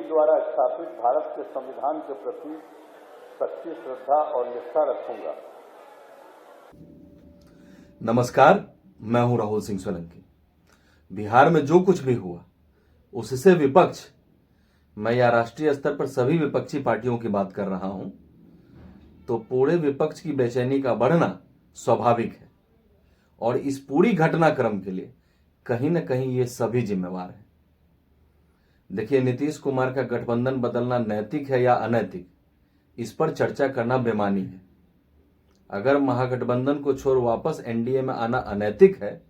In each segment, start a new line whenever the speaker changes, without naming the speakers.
द्वारा स्थापित भारत के संविधान के प्रति सच्ची श्रद्धा और निष्ठा रखूंगा।
नमस्कार, मैं हूं राहुल सिंह सोलंकी। बिहार में जो कुछ भी हुआ उससे विपक्ष, मैं या राष्ट्रीय स्तर पर सभी विपक्षी पार्टियों की बात कर रहा हूं, तो पूरे विपक्ष की बेचैनी का बढ़ना स्वाभाविक है और इस पूरी घटनाक्रम के लिए कहीं न कहीं ये सभी जिम्मेवार हैं। देखिए, नीतीश कुमार का गठबंधन बदलना नैतिक है या अनैतिक, इस पर चर्चा करना बेमानी है। अगर महागठबंधन को छोड़ वापस एनडीए में आना अनैतिक है,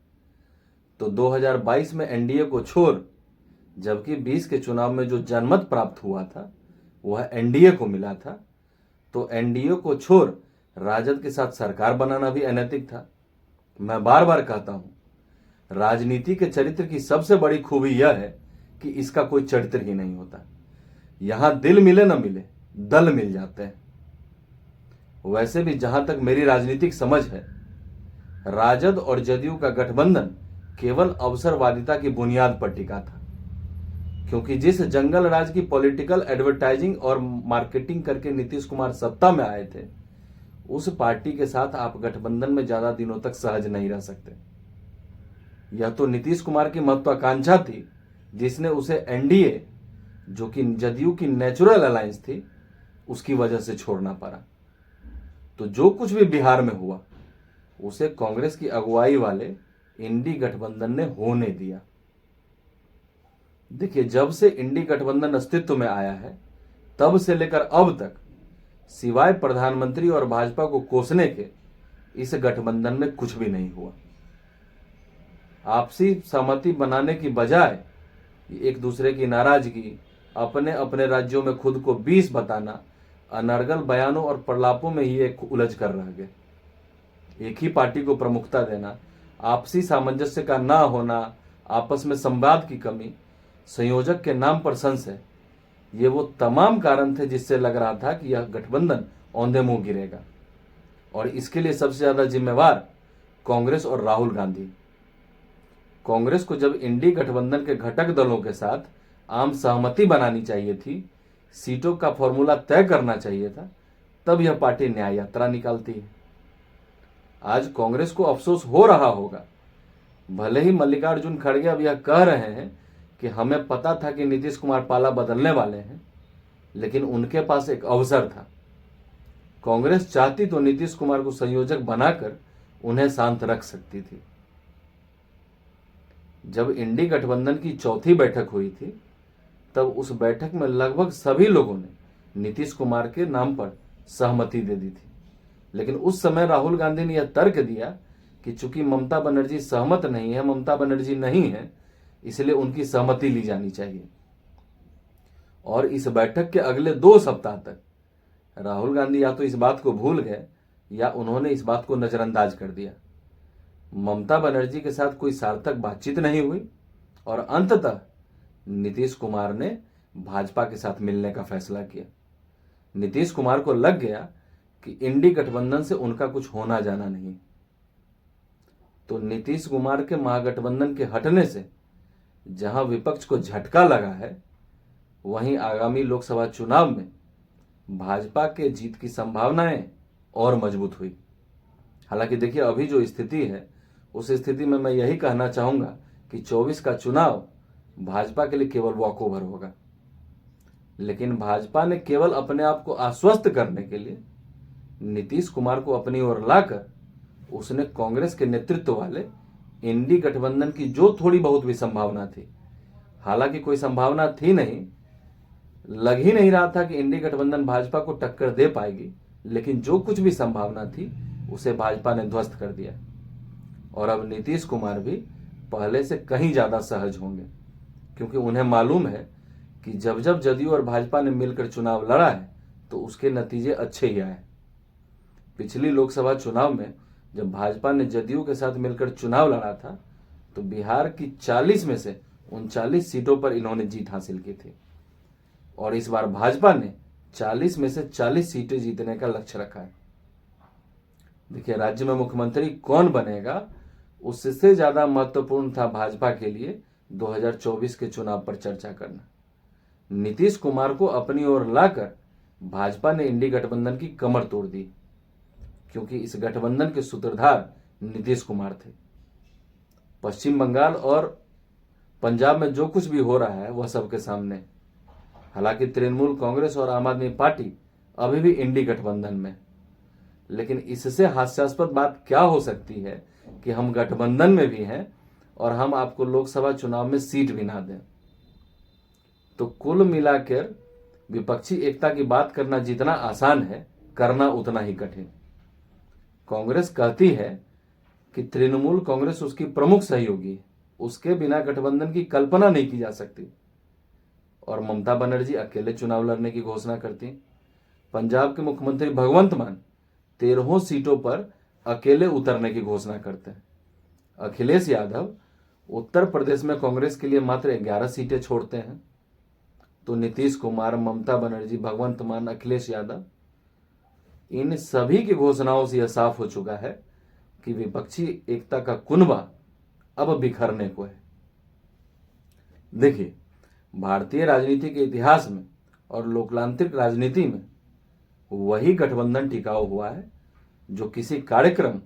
तो 2022 में एनडीए को छोड़, जबकि 20 के चुनाव में जो जनमत प्राप्त हुआ था वह एनडीए को मिला था, तो एनडीए को छोड़ राजद के साथ सरकार बनाना भी अनैतिक था। मैं बार बार कहता हूं, राजनीति के चरित्र की सबसे बड़ी खूबी यह है कि इसका कोई चरित्र ही नहीं होता। यहां दिल मिले न मिले, दल मिल जाते हैं। वैसे भी जहां तक मेरी राजनीतिक समझ है, राजद और जदयू का गठबंधन केवल अवसरवादिता की बुनियाद पर टिका था, क्योंकि जिस जंगल राज की पॉलिटिकल एडवर्टाइजिंग और मार्केटिंग करके नीतीश कुमार सत्ता में आए थे, उस पार्टी के साथ आप गठबंधन में ज्यादा दिनों तक सहज नहीं रह सकते। यह तो नीतीश कुमार की महत्वाकांक्षा थी, जिसने उसे एनडीए, जो कि जदयू की नेचुरल अलायंस थी, उसकी वजह से छोड़ना पड़ा। तो जो कुछ भी बिहार में हुआ उसे कांग्रेस की अगुवाई वाले इंडी गठबंधन ने होने दिया। देखिए, जब से इंडी गठबंधन अस्तित्व में आया है, तब से लेकर अब तक सिवाय प्रधानमंत्री और भाजपा को कोसने के इस गठबंधन में कुछ भी नहीं हुआ। आपसी सहमति बनाने की बजाय एक दूसरे की नाराजगी, अपने अपने राज्यों में खुद को 20 बताना, अनर्गल बयानों और प्रलापों में ही एक उलझ कर रह गए। एक ही पार्टी को प्रमुखता देना, आपसी सामंजस्य का ना होना, आपस में संवाद की कमी, संयोजक के नाम पर संशय, ये वो तमाम कारण थे जिससे लग रहा था कि यह गठबंधन औंधे मुंह गिरेगा। और इसके लिए सबसे ज्यादा जिम्मेवार कांग्रेस और राहुल गांधी। कांग्रेस को जब इंडी गठबंधन के घटक दलों के साथ आम सहमति बनानी चाहिए थी, सीटों का फॉर्मूला तय करना चाहिए था, तब यह पार्टी न्याय यात्रा निकालती है। आज कांग्रेस को अफसोस हो रहा होगा, भले ही मल्लिकार्जुन खड़गे अब यह कह रहे हैं कि हमें पता था कि नीतीश कुमार पाला बदलने वाले हैं, लेकिन उनके पास एक अवसर था। कांग्रेस चाहती तो नीतीश कुमार को संयोजक बनाकर उन्हें शांत रख सकती थी। जब इंडी गठबंधन की चौथी बैठक हुई थी, तब उस बैठक में लगभग सभी लोगों ने नीतीश कुमार के नाम पर सहमति दे दी थी। लेकिन उस समय राहुल गांधी ने यह तर्क दिया कि चूंकि ममता बनर्जी सहमत नहीं है, ममता बनर्जी नहीं है, इसलिए उनकी सहमति ली जानी चाहिए। और इस बैठक के अगले 2 सप्ताह तक राहुल गांधी या तो इस बात को भूल गए या उन्होंने इस बात को नजरअंदाज कर दिया। ममता बनर्जी के साथ कोई सार्थक बातचीत नहीं हुई और अंततः नीतीश कुमार ने भाजपा के साथ मिलने का फैसला किया। नीतीश कुमार को लग गया कि इंडी गठबंधन से उनका कुछ होना जाना नहीं। तो नीतीश कुमार के महागठबंधन के हटने से जहां विपक्ष को झटका लगा है, वहीं आगामी लोकसभा चुनाव में भाजपा के जीत की संभावनाएं और मजबूत हुई। हालांकि देखिए, अभी जो स्थिति है, उस स्थिति में मैं यही कहना चाहूंगा कि 24 का चुनाव भाजपा के लिए केवल वॉकओवर होगा। लेकिन भाजपा ने केवल अपने आप को आश्वस्त करने के लिए नीतीश कुमार को अपनी ओर लाकर उसने कांग्रेस के नेतृत्व वाले इंडी गठबंधन की जो थोड़ी बहुत भी संभावना थी, हालांकि कोई संभावना थी नहीं, लग ही नहीं रहा था कि इंडी गठबंधन भाजपा को टक्कर दे पाएगी, लेकिन जो कुछ भी संभावना थी उसे भाजपा ने ध्वस्त कर दिया। और अब नीतीश कुमार भी पहले से कहीं ज्यादा सहज होंगे, क्योंकि उन्हें मालूम है कि जब जब जदयू और भाजपा ने मिलकर चुनाव लड़ा है तो उसके नतीजे अच्छे ही आए। पिछली लोकसभा चुनाव में जब भाजपा ने जदयू के साथ मिलकर चुनाव लड़ा था, तो बिहार की 40 में से 39 सीटों पर इन्होंने जीत हासिल की थी। और इस बार भाजपा ने 40 में से 40 सीटें जीतने का लक्ष्य रखा है। देखिए, राज्य में मुख्यमंत्री कौन बनेगा, उससे ज्यादा महत्वपूर्ण था भाजपा के लिए 2024 के चुनाव पर चर्चा करना। नीतीश कुमार को अपनी ओर लाकर भाजपा ने इंडी गठबंधन की कमर तोड़ दी, क्योंकि इस गठबंधन के सूत्रधार नीतीश कुमार थे। पश्चिम बंगाल और पंजाब में जो कुछ भी हो रहा है वह सबके सामने। हालांकि तृणमूल कांग्रेस और आम आदमी पार्टी अभी भी इंडी गठबंधन में, लेकिन इससे हास्यास्पद बात क्या हो सकती है कि हम गठबंधन में भी हैं और हम आपको लोकसभा चुनाव में सीट भी ना दें। तो कुल मिलाकर विपक्षी एकता की बात करना जितना आसान है, करना उतना ही कठिन। कांग्रेस कहती है कि तृणमूल कांग्रेस उसकी प्रमुख सहयोगी है, उसके बिना गठबंधन की कल्पना नहीं की जा सकती। और ममता बनर्जी अकेले चुनाव लड़ने की घोषणा करती। पंजाब के मुख्यमंत्री भगवंत मान 13 सीटों पर अकेले उतरने की घोषणा करते हैं। अखिलेश यादव उत्तर प्रदेश में कांग्रेस के लिए मात्र 11 सीटें छोड़ते हैं। तो नीतीश कुमार, ममता बनर्जी, भगवंत मान, अखिलेश यादव, इन सभी की घोषणाओं से यह साफ हो चुका है कि विपक्षी एकता का कुनबा अब बिखरने को है। देखिए, भारतीय राजनीति के इतिहास में और लोकतांत्रिक राजनीति में वही गठबंधन टिकाऊ हुआ है जो किसी कार्यक्रम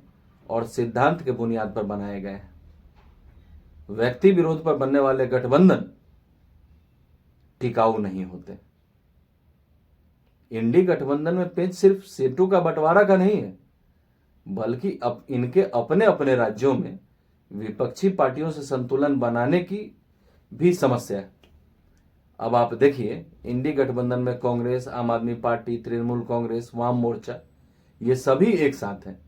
और सिद्धांत के बुनियाद पर बनाए गए हैं। व्यक्ति विरोध पर बनने वाले गठबंधन टिकाऊ नहीं होते। इंडी गठबंधन में पेच सिर्फ सीटों का बंटवारा का नहीं है, बल्कि अब इनके अपने अपने राज्यों में विपक्षी पार्टियों से संतुलन बनाने की भी समस्या है। अब आप देखिए, इंडी गठबंधन में कांग्रेस, आम आदमी पार्टी, तृणमूल कांग्रेस, वाम मोर्चा, ये सभी एक साथ हैं,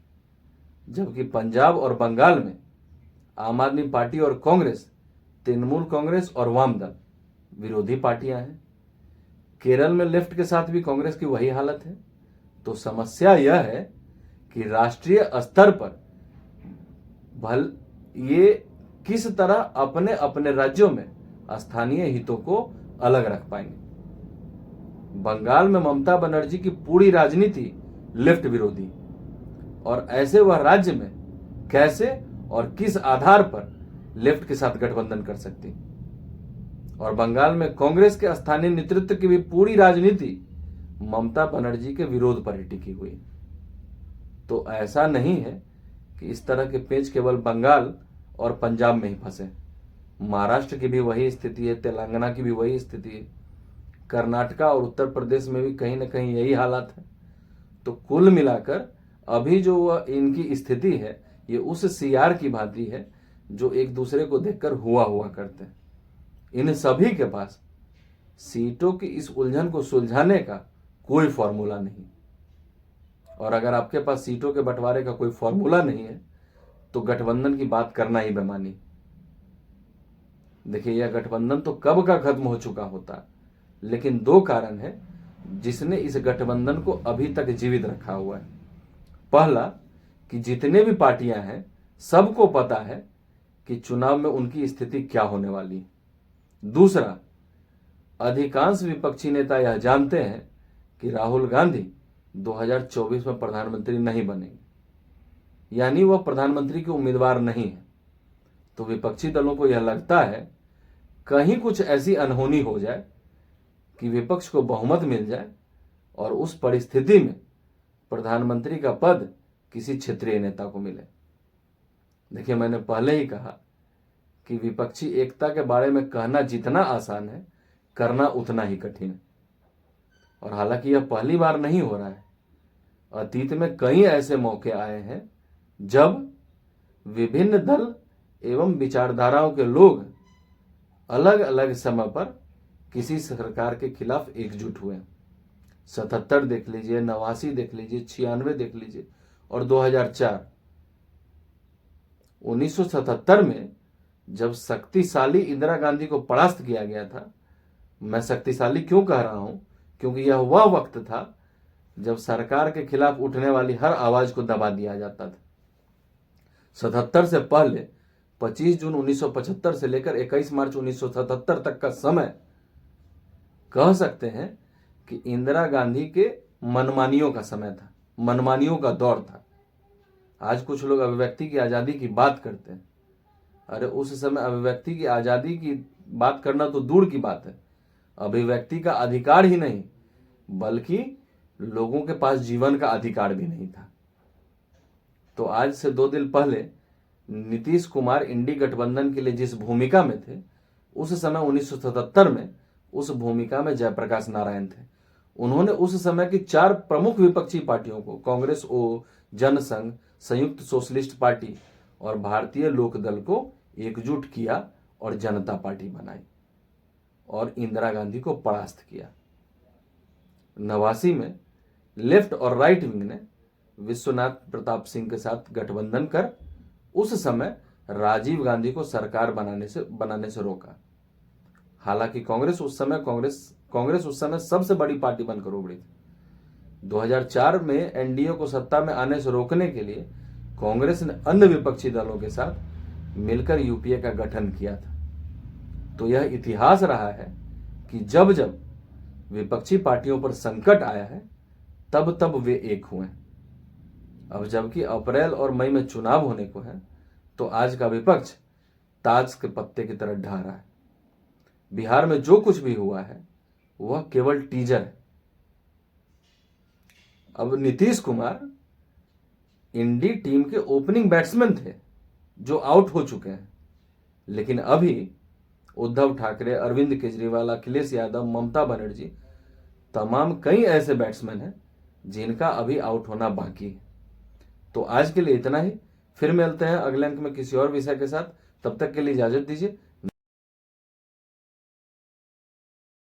जबकि पंजाब और बंगाल में आम आदमी पार्टी और कांग्रेस, तृणमूल कांग्रेस और वाम दल विरोधी पार्टियां हैं। केरल में लेफ्ट के साथ भी कांग्रेस की वही हालत है। तो समस्या यह है कि राष्ट्रीय स्तर पर ये किस तरह अपने अपने राज्यों में स्थानीय हितों को अलग रख पाएंगे। बंगाल में ममता बनर्जी की पूरी राजनीति लेफ्ट विरोधी, और ऐसे वह राज्य में कैसे और किस आधार पर लेफ्ट के साथ गठबंधन कर सकती। और बंगाल में कांग्रेस के स्थानीय नेतृत्व की भी पूरी राजनीति ममता बनर्जी के विरोध पर ही टिकी हुई। तो ऐसा नहीं है कि इस तरह के पेच केवल बंगाल और पंजाब में ही फंसे। महाराष्ट्र की भी वही स्थिति है, तेलंगाना की भी वही स्थिति है, कर्नाटका और उत्तर प्रदेश में भी कहीं ना कहीं यही हालात है। तो कुल मिलाकर अभी जो इनकी स्थिति है, ये उस सीआर की भांति है जो एक दूसरे को देखकर हुआ करते हैं। इन सभी के पास सीटों की इस उलझन को सुलझाने का कोई फॉर्मूला नहीं। और अगर आपके पास सीटों के बंटवारे का कोई फॉर्मूला नहीं है तो गठबंधन की बात करना ही बेमानी। देखिए, यह गठबंधन तो कब का खत्म हो चुका होता, लेकिन 2 कारण है जिसने इस गठबंधन को अभी तक जीवित रखा हुआ है। पहला, कि जितने भी पार्टियां हैं सबको पता है कि चुनाव में उनकी स्थिति क्या होने वाली है। दूसरा, अधिकांश विपक्षी नेता यह जानते हैं कि राहुल गांधी 2024 में प्रधानमंत्री नहीं बनेंगे, यानी वह प्रधानमंत्री के उम्मीदवार नहीं है। तो विपक्षी दलों को यह लगता है कहीं कुछ ऐसी अनहोनी हो जाए कि विपक्ष को बहुमत मिल जाए और उस परिस्थिति में प्रधानमंत्री का पद किसी क्षेत्रीय नेता को मिले। देखिए, मैंने पहले ही कहा कि विपक्षी एकता के बारे में कहना जितना आसान है, करना उतना ही कठिन है। और हालांकि यह पहली बार नहीं हो रहा है। अतीत में कई ऐसे मौके आए हैं जब विभिन्न दल एवं विचारधाराओं के लोग अलग अलग समय पर किसी सरकार के खिलाफ एकजुट हुए। 77 देख लीजिए, 89 देख लीजिए, 96 देख लीजिए और 2004। 1977 में जब शक्तिशाली इंदिरा गांधी को परास्त किया गया था, मैं शक्तिशाली क्यों कह रहा हूं, क्योंकि यह वह वक्त था जब सरकार के खिलाफ उठने वाली हर आवाज को दबा दिया जाता था। 77 से पहले 25 जून 1975 से लेकर 21 मार्च 1977 तक का समय कह सकते हैं कि इंदिरा गांधी के मनमानियों का समय था, मनमानियों का दौर था। आज कुछ लोग अभिव्यक्ति की आजादी की बात करते हैं। अरे, उस समय अभिव्यक्ति की आजादी की बात करना तो दूर की बात है, अभिव्यक्ति का अधिकार ही नहीं बल्कि लोगों के पास जीवन का अधिकार भी नहीं था। तो आज से 2 दिन पहले नीतीश कुमार इंडी गठबंधन के लिए जिस भूमिका में थे, उस समय 1977 में उस भूमिका में जयप्रकाश नारायण थे। उन्होंने उस समय की 4 प्रमुख विपक्षी पार्टियों को, कांग्रेस, जनसंघ, संयुक्त सोशलिस्ट पार्टी और भारतीय लोकदल को एकजुट किया और जनता पार्टी बनाई और इंदिरा गांधी को परास्त किया। 89 में लेफ्ट और राइट विंग ने विश्वनाथ प्रताप सिंह के साथ गठबंधन कर उस समय राजीव गांधी को सरकार बनाने से रोका। हालांकि कांग्रेस उस समय सबसे बड़ी पार्टी बनकर उभरी थी। 2004 में एनडीए को सत्ता में आने से रोकने के लिए कांग्रेस ने अन्य विपक्षी दलों के साथ मिलकर यूपीए का गठन किया था। तो यह इतिहास रहा है कि जब जब विपक्षी पार्टियों पर संकट आया है तब तब वे एक हुए। अब जबकि अप्रैल और मई में चुनाव होने को है तो आज का विपक्ष ताज के पत्ते की तरह ढह रहा है। बिहार में जो कुछ भी हुआ है वह केवल टीजर है। अब नीतीश कुमार इंडी टीम के ओपनिंग बैट्समैन थे जो आउट हो चुके हैं, लेकिन अभी उद्धव ठाकरे, अरविंद केजरीवाल, अखिलेश यादव, ममता बनर्जी तमाम कई ऐसे बैट्समैन हैं जिनका अभी आउट होना बाकी है। तो आज के लिए इतना ही। फिर मिलते हैं अगले अंक में किसी और विषय के साथ। तब तक के लिए इजाजत दीजिए।